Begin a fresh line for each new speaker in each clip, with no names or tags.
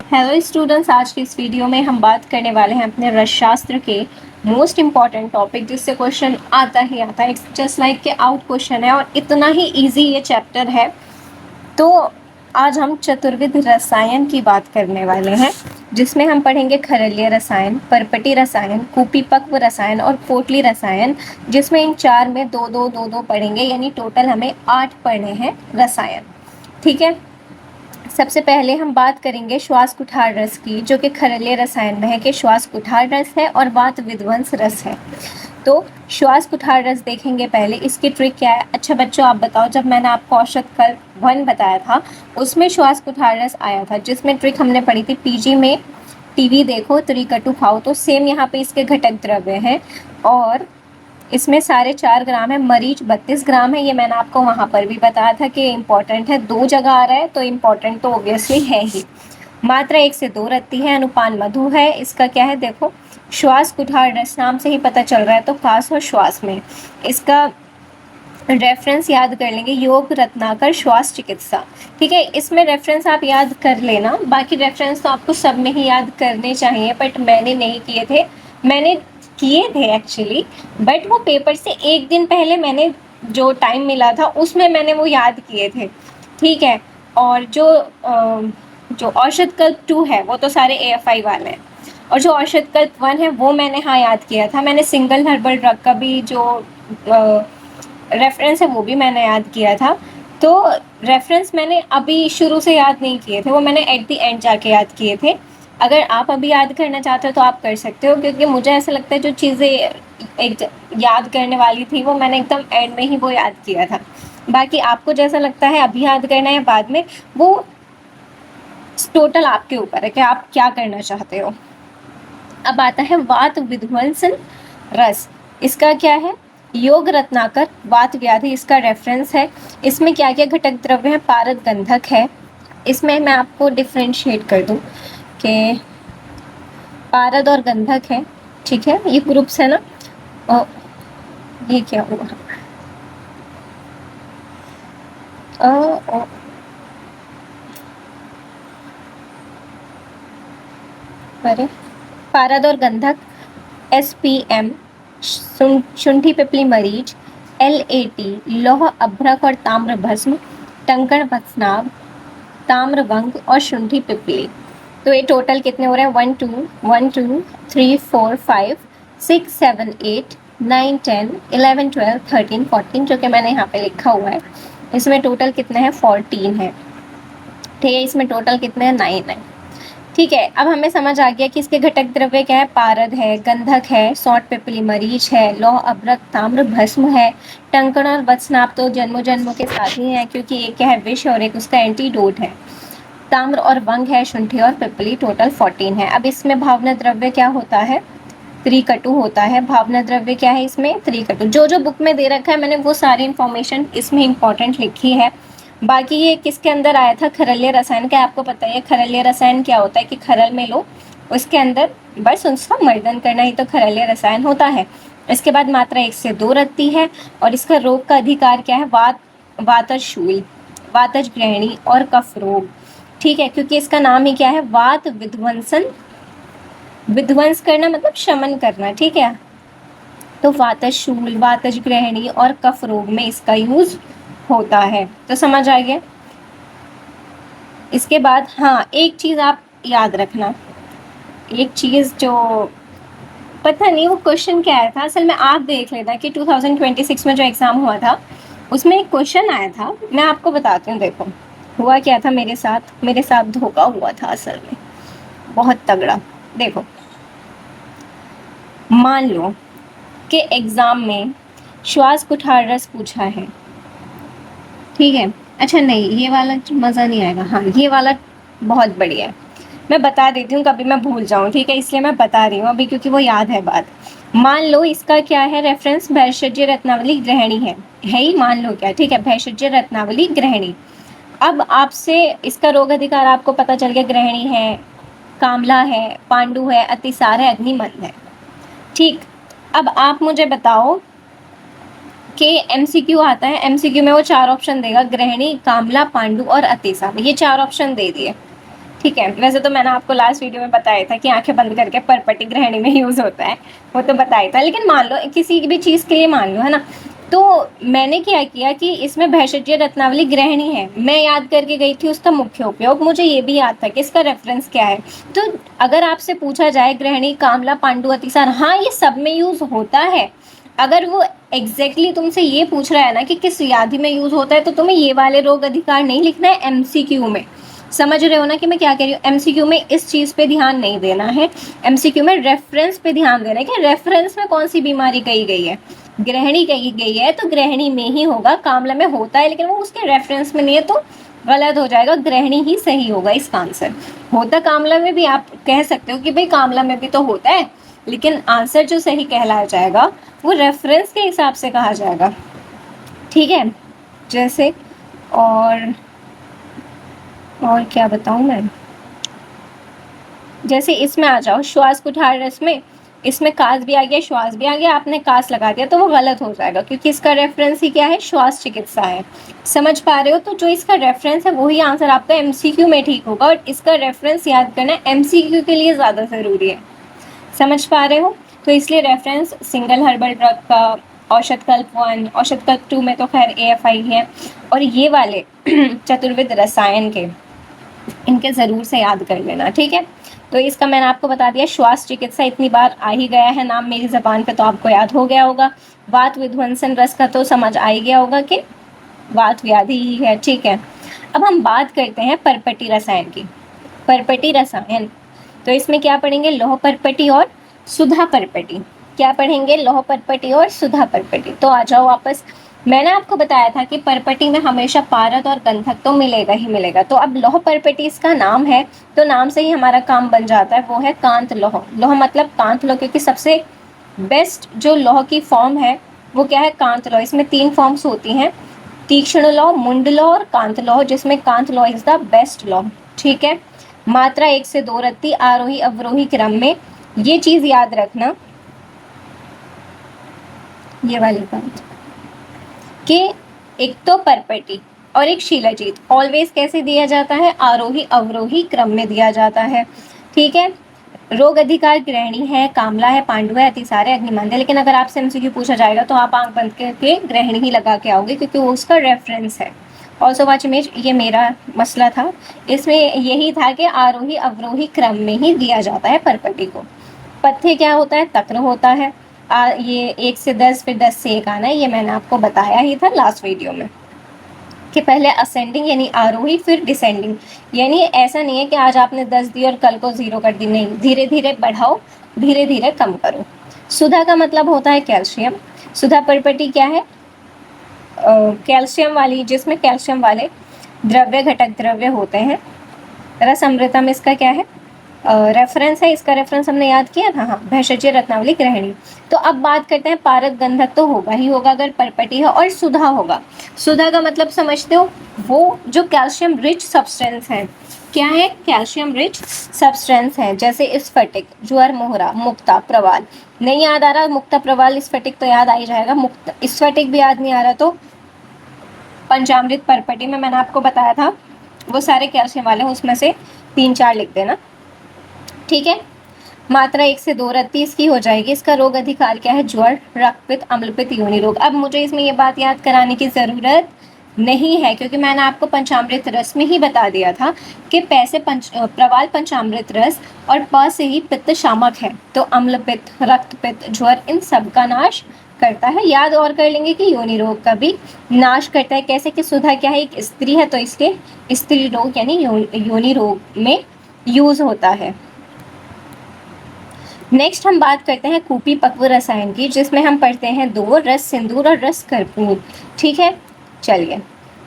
Hello students, आज की इस वीडियो में हम बात करने वाले हैं अपने रसशास्त्र के मोस्ट इम्पॉर्टेंट टॉपिक जिससे क्वेश्चन आता ही आता है। जस्ट लाइक के आउट क्वेश्चन है और इतना ही इजी ये चैप्टर है। तो आज हम चतुर्विध रसायन की बात करने वाले हैं, जिसमें हम पढ़ेंगे खरलीय रसायन, परपटी रसायन, कुपीपक्व रसायन और कोटली रसायन, जिसमें इन चार में दो दो दो दो पढ़ेंगे, यानी टोटल हमें 8 पढ़ने हैं रसायन। ठीक है, सबसे पहले हम बात करेंगे श्वास कुठार रस की, जो कि खरलीय रसायन में है कि श्वास कुठार रस है और वात विध्वंस रस है। तो श्वास कुठार रस देखेंगे पहले, इसकी ट्रिक क्या है। अच्छा बच्चों, आप बताओ, जब मैंने आपको औषध कल्प 1 बताया था उसमें श्वास कुठार रस आया था, जिसमें ट्रिक हमने पढ़ी थी पीजी में टीवी देखो त्रिकटु खाओ। तो सेम यहाँ पे इसके घटक द्रव्य हैं और इसमें सारे 4 ग्राम है, मरीच 32 ग्राम है। ये मैंने आपको वहाँ पर भी बताया था कि इम्पॉर्टेंट है, 2 जगह आ रहा है तो इम्पॉर्टेंट तो ऑब्वियसली है ही। मात्रा 1 से 2 रत्ती है, अनुपान मधु है। इसका क्या है देखो, श्वास कुठार रस नाम से ही पता चल रहा है, तो कास और श्वास में इसका रेफरेंस याद कर लेंगे, योग रत्नाकर श्वास चिकित्सा। ठीक है, इसमें रेफरेंस आप याद कर लेना, बाकी रेफरेंस तो आपको सब में ही याद करने चाहिए, बट मैंने नहीं किए थे। मैंने किए थे एक्चुअली, बट वो पेपर से एक दिन पहले मैंने जो टाइम मिला था उसमें मैंने वो याद किए थे। ठीक है, और जो औषध कल्प 2 है वो तो सारे AFI वाले हैं, और जो औषध कल्प 1 है वो मैंने हाँ याद किया था। मैंने सिंगल हर्बल ड्रग का भी जो रेफरेंस है वो भी मैंने याद किया था। तो रेफरेंस मैंने अभी शुरू से याद नहीं किए थे, वो मैंने एट द एंड जाके याद किए थे। अगर आप अभी याद करना चाहते हो तो आप कर सकते हो, क्योंकि मुझे ऐसा लगता है जो चीज़ें एक याद करने वाली थी वो मैंने एकदम एंड में ही वो याद किया था। बाकी आपको जैसा लगता है अभी याद करना है बाद में, वो टोटल आपके ऊपर है कि आप क्या करना चाहते हो। अब आता है वात विध्वंसन रस, इसका क्या है, योग रत्नाकर वात व्याधि इसका रेफरेंस है। इसमें क्या क्या घटक द्रव्य है, पारद गंधक है। इसमें मैं आपको डिफ्रेंशिएट कर दूं कि पारद और गंधक है। ठीक है, ये ग्रुप्स है ना। और ये क्या हुआ, अरे पारद और गंधक SPM शुंठी पिपली मरीच, LAT लौह अभ्रक और ताम्र भस्म, टंकण भस्नाभ, ताम्र भंग और शुंठी पिपली। तो ये टोटल कितने हो रहे हैं, 1 2 3 4 5 6 7 8 9 10 11 12 13 14, जो कि मैंने यहाँ पे लिखा हुआ है। इसमें टोटल कितने हैं, 14 है। ठीक है, इसमें टोटल कितने हैं, 9 है। ठीक है, अब हमें समझ आ गया कि इसके घटक द्रव्य क्या है, पारद है, गंधक है, सौंठ पिपली मरीच है, लौह अभ्रक ताम्र भस्म है, टंकण और वत्सनाभ तो जन्मों जन्मों के साथ ही है, क्योंकि एक क्या है विष और एक उसका एंटीडोट है। ताम्र और वंग है, शुंठी और पिपली, टोटल 14 है। अब इसमें भावना द्रव्य क्या होता है, त्रिकटु होता है। भावना द्रव्य क्या है इसमें, त्रिकटु। जो जो बुक में दे रखा है मैंने वो सारी इंफॉर्मेशन इसमें इंपॉर्टेंट लिखी है। बाकी ये किसके अंदर आया था, खरलीय रसायन का। आपको पता है खरलीय रसायन क्या होता है, कि खरल में लो, उसके अंदर बस उसका मर्दन करना ही तो खरलीय रसायन होता है। इसके बाद मात्रा 1 से 2 रत्ती है, और इसका रोग का अधिकार क्या है, वातजशूल, वातज ग्रहणी और कफ रोग। ठीक है, क्योंकि इसका नाम ही क्या है, वात विध्वंसन, विध्वंस करना मतलब शमन करना। ठीक है, तो वातजशूल, वातज ग्रहणी और कफ रोग में इसका यूज होता है। तो समझ आ गया। इसके बाद हाँ, एक चीज आप याद रखना, एक चीज जो पता नहीं वो क्वेश्चन क्या आया था, असल में आप देख लेना कि 2026 में जो एग्जाम हुआ था उसमें एक क्वेश्चन आया था। मैं आपको बताती हूँ, देखो हुआ क्या था मेरे साथ धोखा हुआ था असल में, बहुत तगड़ा। देखो, मान लो कि एग्जाम में श्वास कुठार रस पूछा है। ठीक है, अच्छा नहीं, ये वाला मज़ा नहीं आएगा। हाँ, ये वाला बहुत बढ़िया है, मैं बता देती हूँ, कभी मैं भूल जाऊँ। ठीक है, इसलिए मैं बता रही हूँ अभी, क्योंकि वो याद है बात। मान लो इसका क्या है रेफरेंस, भैषज्य रत्नावली ग्रहणी है ही, मान लो क्या। ठीक है, भैषज्य रत्नावली ग्रहणी। अब आपसे इसका रोग अधिकार आपको पता चल गया, ग्रहणी है, कामला है, पांडु है, अतिसार है, अग्निमंद है। ठीक, अब आप मुझे बताओ कि MCQ आता है, MCQ में वो 4 ऑप्शन देगा, ग्रहणी, कामला, पांडु और अतिसार, ये 4 ऑप्शन दे दिए। ठीक है, वैसे तो मैंने आपको लास्ट वीडियो में बताया था कि आंखें बंद करके परपटी ग्रहणी में यूज होता है, वो तो बताया था, लेकिन मान लो किसी भी चीज के लिए मान लो, है ना, तो मैंने क्या किया कि इसमें भेषज रत्नावली ग्रहणी है, मैं याद करके गई थी उसका मुख्य उपयोग, मुझे ये भी याद था कि इसका रेफरेंस क्या है। तो अगर आपसे पूछा जाए ग्रहणी, कामला, पांडु, अतिसार, हाँ ये सब में यूज होता है। अगर वो एग्जैक्टली तुमसे ये पूछ रहा है ना कि किस व्याधि में यूज होता है, तो तुम्हें ये वाले रोग अधिकार नहीं लिखना है एमसीक्यू में। समझ रहे हो ना कि मैं क्या कह रही हूँ? एमसीक्यू में इस चीज पे ध्यान नहीं देना है, एमसीक्यू में रेफरेंस पे ध्यान देना है कि रेफरेंस में कौन सी बीमारी कही गई है। ग्रहणी कही गई है तो ग्रहणी में ही होगा, कामला में होता है लेकिन वो उसके रेफरेंस में नहीं है तो गलत हो जाएगा, ग्रहणी ही सही होगा इसका आंसर। होता कामला में भी आप कह सकते हो कि भाई कामला में भी तो होता है, लेकिन आंसर जो सही कहलाया जाएगा वो रेफरेंस के हिसाब से कहा जाएगा। ठीक है, जैसे और क्या बताऊं मैं, जैसे इसमें आ जाओ श्वास कुठार रस में, इसमें कास भी आ गया, श्वास भी आ गया, आपने कास लगा दिया तो वो गलत हो जाएगा क्योंकि इसका रेफरेंस ही क्या है? श्वास चिकित्सा है। समझ पा रहे हो? तो जो इसका रेफरेंस है वही आंसर आपका एमसीक्यू में ठीक होगा, और इसका रेफरेंस याद करना एमसीक्यू के लिए ज्यादा जरूरी है। समझ पा रहे हो? तो इसलिए रेफरेंस सिंगल हर्बल ड्रग का, औषध कल्प 1, औषध कल्प 2 में तो खैर AFI है, और ये वाले चतुर्विद रसायन के, इनके जरूर से याद कर लेना। ठीक है, तो इसका मैंने आपको बता दिया, श्वास चिकित्सा इतनी बार आ ही गया है नाम मेरी जबान पे तो आपको याद हो गया होगा। वात विध्वंसन रस का तो समझ आ ही गया होगा कि वात व्याधि ही है। ठीक है, अब हम बात करते हैं परपटी रसायन की। परपटी रसायन, तो इसमें क्या पढ़ेंगे? लौह परपटी और सुधा परपटी। क्या पढ़ेंगे? लौह परपटी और सुधा परपटी। तो आ जाओ वापस, मैंने आपको बताया था कि परपटी में हमेशा पारद और गंधक तो मिलेगा ही मिलेगा, तो अब लौह परपटी इसका नाम है तो नाम से ही हमारा काम बन जाता है, वो है कांत लौह। लौह मतलब कांत लौह, क्योंकि सबसे बेस्ट जो लौह की फॉर्म है वो क्या है? कांत लौह। इसमें 3 फॉर्म्स होती हैं, तीक्ष्ण लौह, मुंड लौह और कांत लौह, जिसमें कांत लौह इज द बेस्ट लौह। ठीक है, मात्रा 1 से 2 रत्ती आरोही अवरोही क्रम में, ये चीज याद रखना, ये वाली बात कि एक तो परपटी और एक शिलाजीत ऑलवेज कैसे दिया जाता है? आरोही अवरोही क्रम में दिया जाता है। ठीक है, रोग अधिकार ग्रहणी है, कामला है, पांडु है, अतिसार है, अग्निमांद्य। लेकिन अगर आपसे एमसीक्यू पूछा जाएगा तो आप आंख बंद करके ग्रहणी ही लगा के आओगे क्योंकि वो उसका रेफरेंस है। ऑल्सो वॉच इमेज, ये मेरा मसला था, इसमें यही था कि आरोही अवरोही क्रम में ही दिया जाता है परपटी को। पथ्य क्या होता है? तक्र होता है। ये 1 से 10 फिर 10 से 1 आना है, ये मैंने आपको बताया ही था लास्ट वीडियो में कि पहले असेंडिंग यानी आरोही, फिर डिसेंडिंग। यानी ऐसा नहीं है कि आज आपने 10 दी और कल को 0 कर दी, नहीं, धीरे धीरे बढ़ाओ, धीरे धीरे कम करो। सुधा का मतलब होता है कैल्शियम। सुधा परपटी क्या है? कैल्शियम वाली, जिसमें कैल्शियम वाले द्रव्य, घटक द्रव्य होते हैं। रस अमृतम इसका क्या है? रेफरेंस है, इसका रेफरेंस हमने याद किया था, हाँ, भेषज रत्नावली ग्रहणी। तो अब बात करते हैं, पारद गंधक तो होगा ही होगा अगर परपटी है, और सुधा होगा। सुधा का मतलब समझते हो? वो जो कैल्शियम रिच सब्सटेंस है, क्या है? कैल्शियम रिच सब्सटेंस है, जैसे स्फटिक, ज्वर, मोहरा, मुक्ता, प्रवाल। नहीं याद आ रहा मुक्ता, प्रवाल, स्फटिक तो याद आ ही जाएगा, मुक्त स्फटिक भी याद नहीं आ रहा तो पंचामृत परपटी में मैंने आपको बताया था वो सारे कैल्शियम वाले हैं, उसमें से 3-4 लिख देना। ठीक है, मात्रा 1 से 2 रत्ती इसकी हो जाएगी। इसका रोग अधिकार क्या है? ज्वर, रक्तपित्त, अम्लपित्त, योनि रोग। अब मुझे इसमें ये बात याद कराने की जरूरत नहीं है क्योंकि मैंने आपको पंचामृत रस में ही बता दिया था कि पैसे प्रवाल पंचामृत रस और प से ही पित्त शामक है, तो अम्लपित्त, रक्तपित्त, ज्वर, इन सब का नाश करता है। याद और कर लेंगे कि योनि रोग का भी नाश करता है। कैसे कि सुधा क्या है? एक स्त्री है तो इसके स्त्री रोग यानी योनि रोग में यूज होता है। नेक्स्ट हम बात करते हैं कूपी पक्व रसायन की, जिसमें हम पढ़ते हैं 2, रस सिंदूर और रस कर्पूर। ठीक है, चलिए,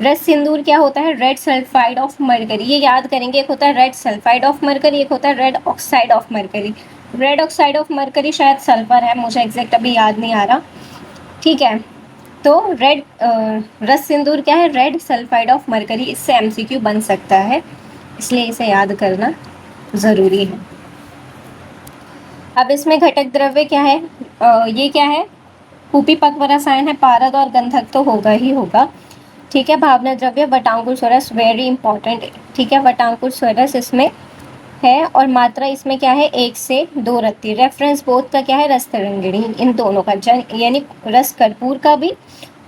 रस सिंदूर क्या होता है? रेड सल्फाइड ऑफ मरकरी, ये याद करेंगे, एक होता है रेड सल्फाइड ऑफ मरकरी, एक होता है red oxide of mercury. Red oxide of mercury शायद सल्फर है, मुझे एग्जैक्ट अभी याद नहीं आ रहा। ठीक है, तो रेड रस सिंदूर क्या है? रेड सल्फाइड ऑफ मरकरी, इससे एमसीक्यू बन सकता है, इसलिए इसे याद करना ज़रूरी है। अब इसमें घटक द्रव्य क्या है? ये क्या है? कूपी पक्व रसायन है, पारद और गंधक तो होगा ही होगा। ठीक है। भावना द्रव्य वटांकुर स्वरस वेरी इंपॉर्टेंट, ठीक है। वटांकुर स्वरस इसमें है और मात्रा इसमें क्या है, 1 से 2 रत्ती। रेफरेंस बोथ का क्या है, रस तरंगिणी, इन दोनों का यानी रस कर्पूर का भी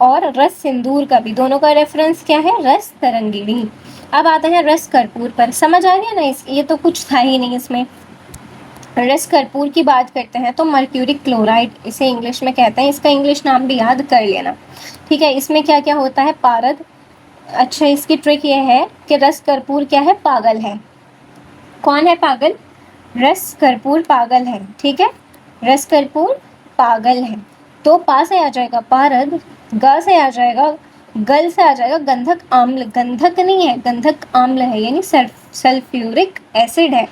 और रस सिंदूर का भी, दोनों का रेफरेंस क्या है, रस तरंगिणी। अब आता है रस कर्पूर पर, समझ आ गया ना, ये तो कुछ था ही नहीं इसमें। रस कर्पूर की बात करते हैं तो मर्क्यूरिक क्लोराइड इसे इंग्लिश में कहते हैं, इसका इंग्लिश नाम भी याद कर लेना, ठीक है। इसमें क्या क्या होता है, पारद। अच्छा, इसकी ट्रिक ये है कि रस कर्पूर क्या है, पागल है। कौन है पागल, रस कर्पूर पागल है, ठीक है। रस कर्पूर पागल है, तो पा से आ जाएगा पारद, ग से आ जाएगा, गल से आ जाएगा गंधक आम्ल, गंधक नहीं है, गंधक आम्ल है यानी सल्फ्यूरिक एसिड है।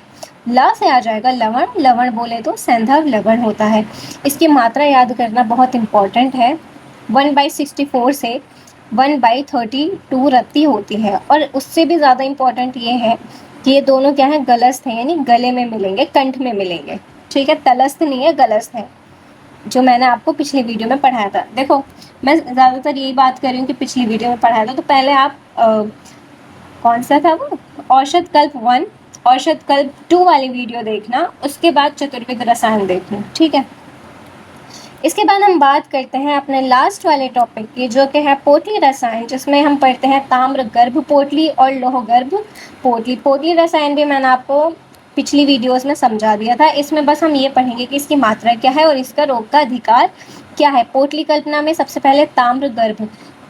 ला से आ जाएगा लवण, लवण बोले तो सैंधव लवण होता है। इसकी मात्रा याद करना बहुत इंपॉर्टेंट है। 1/64 से 1/32 रत्ती होती है। और उससे भी ज़्यादा इम्पॉर्टेंट ये है कि ये दोनों क्या है, गलस्थ हैं, यानी गले में मिलेंगे, कंठ में मिलेंगे, ठीक है। तलस्थ नहीं है, गलस्थ है, जो मैंने आपको पिछली वीडियो में पढ़ाया था। देखो, मैं ज़्यादातर यही बात कर रही हूँ कि पिछली वीडियो में पढ़ाया था, तो पहले आप कौन सा था वो, औषध कल्प 1, औषध कल्प 2 वाली वीडियो देखना, उसके बाद चतुर्विध रसायन देखना, ठीक है। इसके बाद हम बात करते हैं अपने लास्ट वाले टॉपिक की, जो कि है पोटली रसायन, जिसमें हम पढ़ते हैं ताम्र गर्भ पोटली और लोह गर्भ पोटली। पोटली रसायन भी मैंने आपको पिछली वीडियोस में समझा दिया था। इसमें बस हम ये पढ़ेंगे कि इसकी मात्रा क्या है और इसका रोग का अधिकार क्या है। पोटली कल्पना में सबसे पहले ताम्र गर्भ,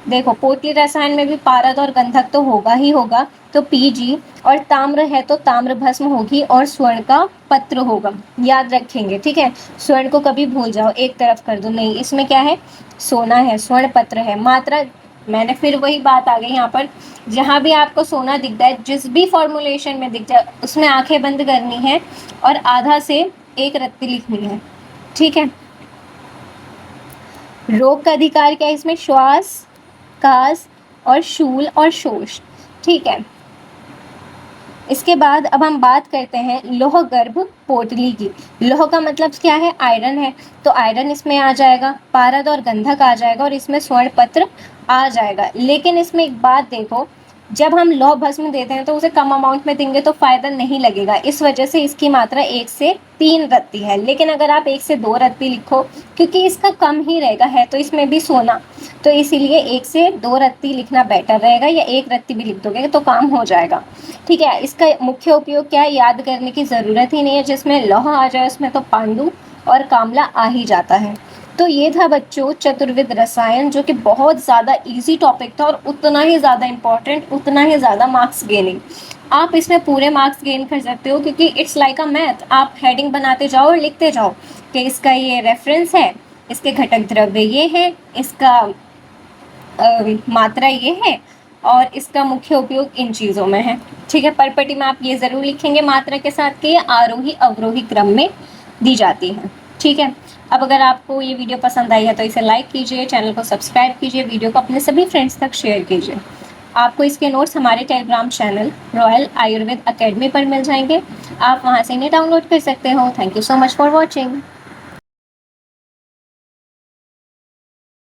देखो पोटली रसायन में भी पारद और गंधक तो होगा ही होगा, तो Pg, और ताम्र है तो ताम्र भस्म होगी और स्वर्ण का पत्र होगा, याद रखेंगे, ठीक है। स्वर्ण को कभी भूल जाओ, एक तरफ कर दो, नहीं, इसमें क्या है, सोना है, स्वर्ण पत्र है। मात्रा, मैंने फिर वही बात आ गई यहाँ पर, जहाँ भी आपको सोना दिख जाए, जिस भी फॉर्मुलेशन में दिख जाए, उसमें आंखें बंद करनी है और आधा से 1 रत्ती लिखनी है, ठीक है। रोग का अधिकार क्या है इसमें, श्वास, कास और शूल और शोष, ठीक है। इसके बाद अब हम बात करते हैं लोह गर्भ पोटली की। लोह का मतलब क्या है, आयरन है, तो आयरन इसमें आ जाएगा, पारद और गंधक आ जाएगा और इसमें स्वर्ण पत्र आ जाएगा। लेकिन इसमें एक बात देखो, जब हम लौह भस्म देते हैं तो उसे कम अमाउंट में देंगे तो फायदा नहीं लगेगा, इस वजह से इसकी मात्रा 1 से 3 रत्ती है। लेकिन अगर आप 1 से 2 रत्ती लिखो, क्योंकि इसका कम ही रहेगा, है तो इसमें भी सोना, तो इसीलिए 1 से 2 रत्ती लिखना बेटर रहेगा, या 1 रत्ती भी लिख दोगे तो काम हो जाएगा, ठीक है। इसका मुख्य उपयोग क्या है, याद करने की ज़रूरत ही नहीं है, जिसमें लौह आ जाए उसमें तो पांडु और कामला आ ही जाता है। तो ये था बच्चों चतुर्विध रसायन, जो कि बहुत ज़्यादा इजी टॉपिक था और उतना ही ज़्यादा इम्पॉर्टेंट, उतना ही ज़्यादा मार्क्स गेनिंग। आप इसमें पूरे मार्क्स गेन कर सकते हो, क्योंकि इट्स लाइक अ मैथ, आप हेडिंग बनाते जाओ और लिखते जाओ कि इसका ये रेफरेंस है, इसके घटक द्रव्य ये है, इसका मात्रा ये है और इसका मुख्य उपयोग इन चीज़ों में है, ठीक है। परपटी में आप ये ज़रूर लिखेंगे मात्रा के साथ कि ये आरोही अवरोही क्रम में दी जाती है, ठीक है। अब अगर आपको ये वीडियो पसंद आई है तो इसे लाइक कीजिए, चैनल को सब्सक्राइब कीजिए, वीडियो को अपने सभी फ्रेंड्स तक शेयर कीजिए। आपको इसके नोट्स हमारे Telegram channel royal Ayurveda academy पर मिल जाएंगे, आप वहाँ से इन्हें डाउनलोड कर सकते हो। Thank you so much for watching.